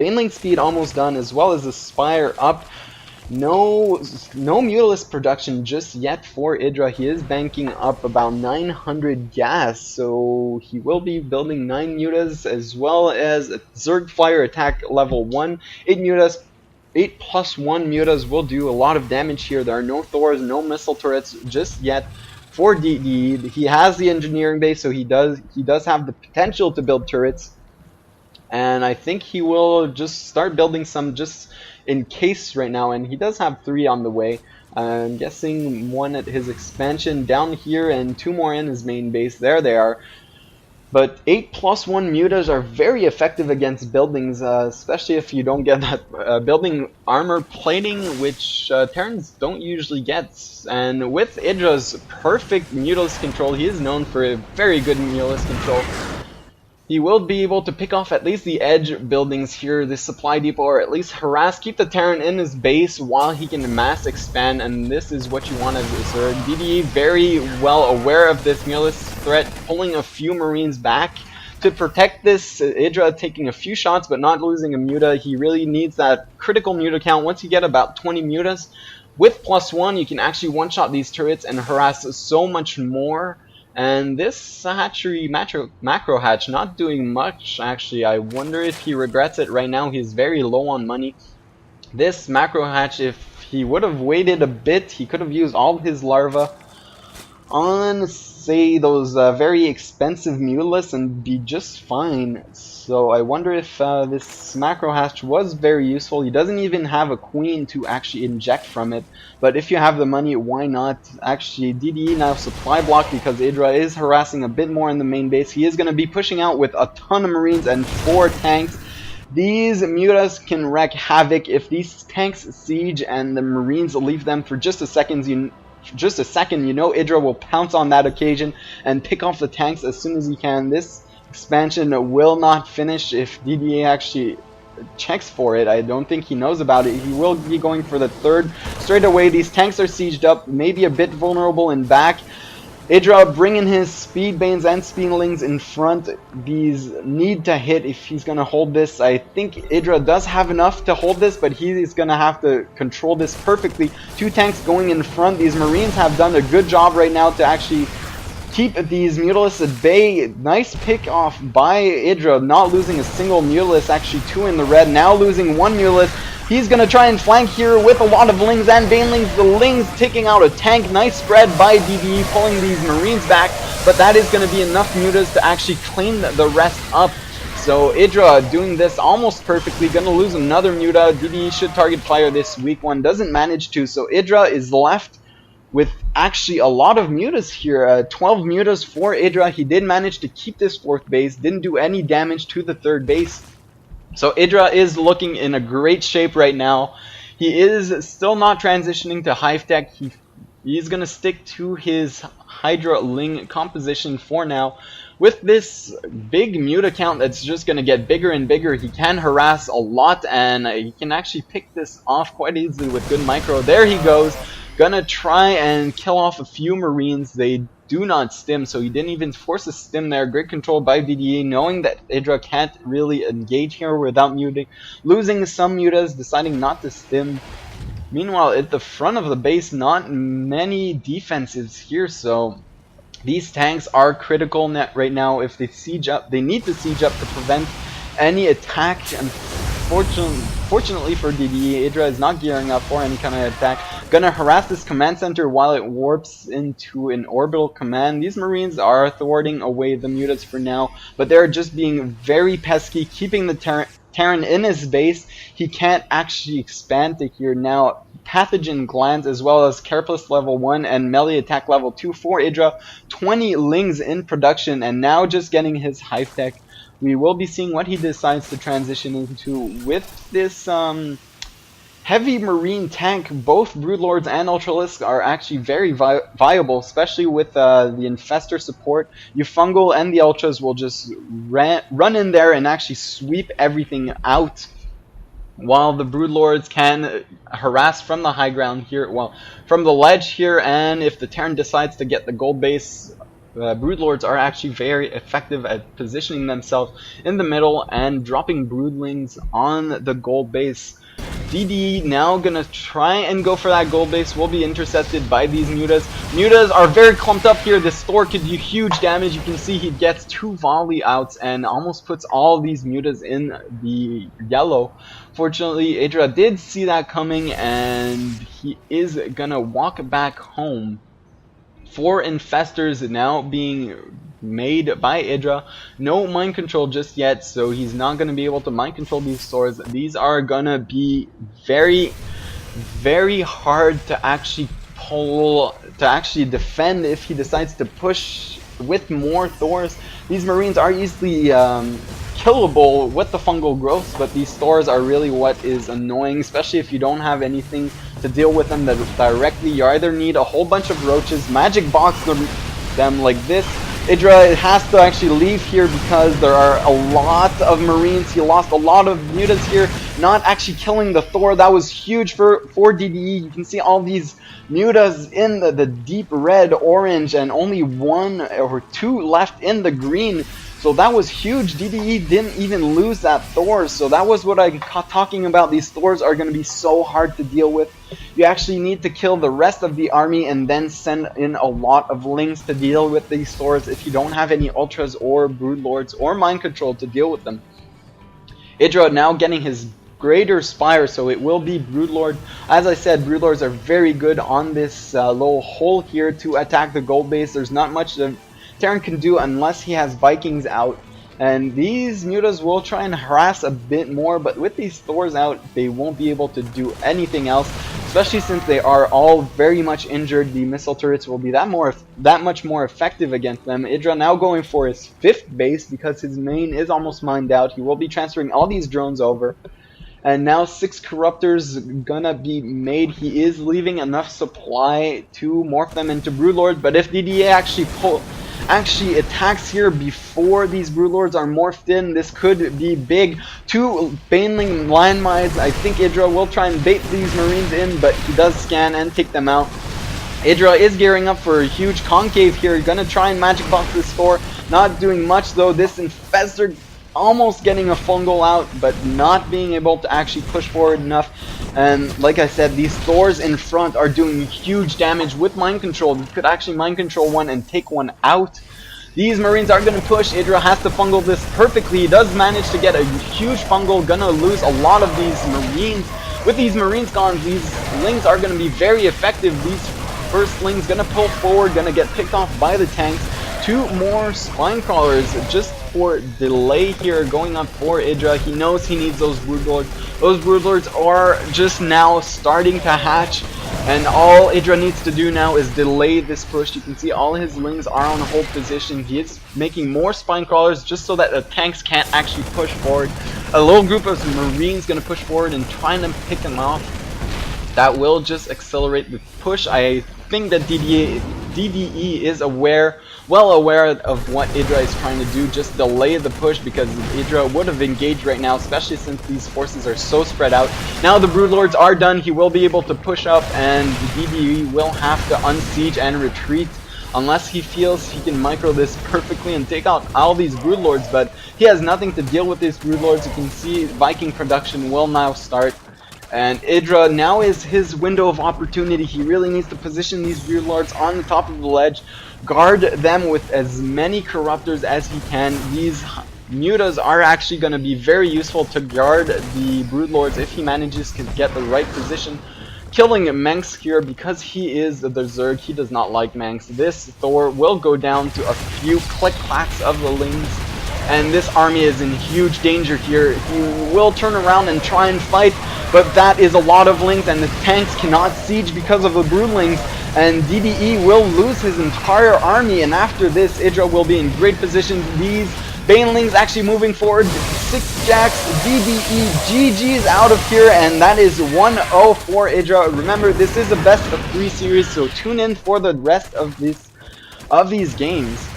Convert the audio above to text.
Baneling speed almost done, as well as the Spire up. No Mutalisk production just yet for Idra. He is banking up about 900 gas, so he will be building 9 mutas as well as a Zerg Flyer attack level 1. 8 mutas, 8+1 mutas will do a lot of damage here. There are no Thors, no missile turrets just yet for DDE. He has the engineering base, so he does have the potential to build turrets. And I think he will just start building some just in case right now, and he does have 3 on the way. I'm guessing 1 at his expansion down here and 2 more in his main base. There they are. But 8+1 mutas are very effective against buildings, especially if you don't get that building armor plating, which Terrans don't usually get. And with Idra's perfect Mutalisk control, he is known for a very good Mutalisk control. He will be able to pick off at least the edge buildings here, the supply depot, or at least harass, keep the Terran in his base while he can mass expand, and this is what you want as a Zerg. DDE very well aware of this Mutalisk threat, pulling a few Marines back to protect this. Idra taking a few shots but not losing a muta. He really needs that critical muta count. Once you get about 20 mutas, with +1 you can actually one-shot these turrets and harass so much more. And this hatchery macro hatch not doing much actually. I wonder if he regrets it right now. He's very low on money. This macro hatch, if he would have waited a bit, he could have used all of his larvae on, say, those very expensive Mutalisks and be just fine. So I wonder if this macro hatch was very useful. He doesn't even have a queen to actually inject from it, but if you have the money, why not? Actually, DDE now supply block because Idra is harassing a bit more in the main base. He is going to be pushing out with a ton of Marines and 4 tanks. These mutas can wreak havoc if these tanks siege and the Marines leave them for just a second. You know Idra will pounce on that occasion and pick off the tanks as soon as he can. This expansion will not finish if DDE actually checks for it. I don't think he knows about it. He will be going for the 3rd straight away. These tanks are sieged up, maybe a bit vulnerable in back. Idra bringing his speed banes and speedlings in front. These need to hit if he's going to hold this. I think Idra does have enough to hold this, but he is going to have to control this perfectly. 2 tanks going in front. These Marines have done a good job right now to actually keep these Mutalisks at bay. Nice pick off by Idra, not losing a single Mutalisk, actually 2 in the red, now losing 1 Mutalisk. He's going to try and flank here with a lot of Lings and Banelings. The Lings taking out a tank. Nice spread by DDE, pulling these Marines back, but that is going to be enough mutas to actually clean the rest up. So Idra doing this almost perfectly, going to lose another muta. DDE should target fire this weak one, doesn't manage to, so Idra is left with actually a lot of mutas here. 12 mutas for Idra. He did manage to keep this 4th base, didn't do any damage to the 3rd base. So Idra is looking in a great shape right now. He is still not transitioning to Hive Tech. He's going to stick to his Hydra Ling composition for now. With this big muta count that's just going to get bigger and bigger, he can harass a lot, and he can actually pick this off quite easily with good micro. There he goes. Gonna try and kill off a few Marines. They do not stim, so he didn't even force a stim there. Great control by DDE, knowing that Idra can't really engage here without muting. Losing some mutas, deciding not to stim. Meanwhile, at the front of the base, not many defenses here, so these tanks are critical right now. If they siege up, they need to siege up to prevent any attack. And fortunately for DDE, Idra is not gearing up for any kind of attack. Gonna harass this command center while it warps into an orbital command. These Marines are thwarting away the mutas for now, but they're just being very pesky, keeping the Terran in his base. He can't actually expand to here now. Pathogen glands as well as Carapace level 1 and melee attack level 2 for Idra. 20 Lings in production, and now just getting his Hive Tech. We will be seeing what he decides to transition into with this heavy Marine tank. Both Broodlords and Ultralisks are actually very viable, especially with the Infestor support. Eufungal and the Ultras will just run in there and actually sweep everything out, while the Broodlords can harass from the high ground here, well, from the ledge here, and if the Terran decides to get the gold base Broodlords are actually very effective at positioning themselves in the middle and dropping broodlings on the gold base. DDE now gonna try and go for that gold base, will be intercepted by these mutas. Mutas are very clumped up here. This Thor could do huge damage. You can see he gets 2 volley outs and almost puts all these mutas in the yellow. Fortunately, Idra did see that coming and he is gonna walk back home. 4 infestors now being made by Idra. No mind control just yet, so he's not going to be able to mind control these stores. These are going to be very hard to actually defend if he decides to push with more Thors. These Marines are easily killable with the fungal growths, but these Thors are really what is annoying, especially if you don't have anything to deal with them directly. You either need a whole bunch of roaches, magic box them like this. Idra has to actually leave here because there are a lot of Marines. He lost a lot of mutas here, not actually killing the Thor. That was huge for DDE. You can see all these mutas in the deep red, orange, and only 1 or 2 left in the green. So that was huge. DDE didn't even lose that Thor. So that was what I'm talking about. These Thors are going to be so hard to deal with. You actually need to kill the rest of the army and then send in a lot of lings to deal with these Thors if you don't have any Ultras or Broodlords or Mind Control to deal with them. Idra now getting his greater Spire, so it will be Broodlord. As I said, Broodlords are very good on this little hole here to attack the gold base. There's not much that Terran can do unless he has Vikings out. And these mutas will try and harass a bit more, but with these Thors out, they won't be able to do anything else, especially since they are all very much injured. The missile turrets will be that much more effective against them. Idra now going for his 5th base because his main is almost mined out. He will be transferring all these drones over. And now 6 Corruptors gonna be made. He is leaving enough supply to morph them into Broodlords, but if DDE actually attacks here before these Broodlords are morphed in, this could be big. 2 Baneling landmines. I think Idra will try and bait these Marines in, but he does scan and take them out. Idra is gearing up for a huge concave here. Gonna try and magic box this Thor. Not doing much though. This Infestor almost getting a fungal out, but not being able to actually push forward enough. And like I said, these Thors in front are doing huge damage with mind control. You could actually mind control one and take one out. These Marines are going to push. Idra has to fungal this perfectly. He does manage to get a huge fungal. Gonna lose a lot of these Marines. With these Marines gone, these Lings are going to be very effective. These first Lings gonna pull forward, gonna get picked off by the tanks. 2 more Spine Crawlers just for delay here going up for Idra. He knows he needs those Broodlords. Those Broodlords are just now starting to hatch, and all Idra needs to do now is delay this push. You can see all his Lings are on hold position. He is making more Spine Crawlers just so that the tanks can't actually push forward. A little group of Marines gonna push forward and trying to pick him off. That will just accelerate the push. I think that DDE is well aware of what Idra is trying to do. Just delay the push, because Idra would have engaged right now, especially since these forces are so spread out. Now the Broodlords are done. He will be able to push up, and DDE will have to unsiege and retreat unless he feels he can micro this perfectly and take out all these Broodlords. But he has nothing to deal with these Broodlords. You can see Viking production will now start. And Idra, now is his window of opportunity. He really needs to position these Broodlords on the top of the ledge, guard them with as many Corruptors as he can. These Mutas are actually going to be very useful to guard the Broodlords if he manages to get the right position. Killing Manx here, because he is a Zerg, he does not like Manx. This Thor will go down to a few click-clacks of the Lings, and this army is in huge danger here. He will turn around and try and fight, but that is a lot of Lings, and the tanks cannot siege because of the Broodlings, and DDE will lose his entire army. And after this, Idra will be in great position. These Banelings actually moving forward. sixjaxDDE, GG's out of here, and that is 1-0 for Idra. Remember, this is a best of 3 series, so tune in for the rest of these games.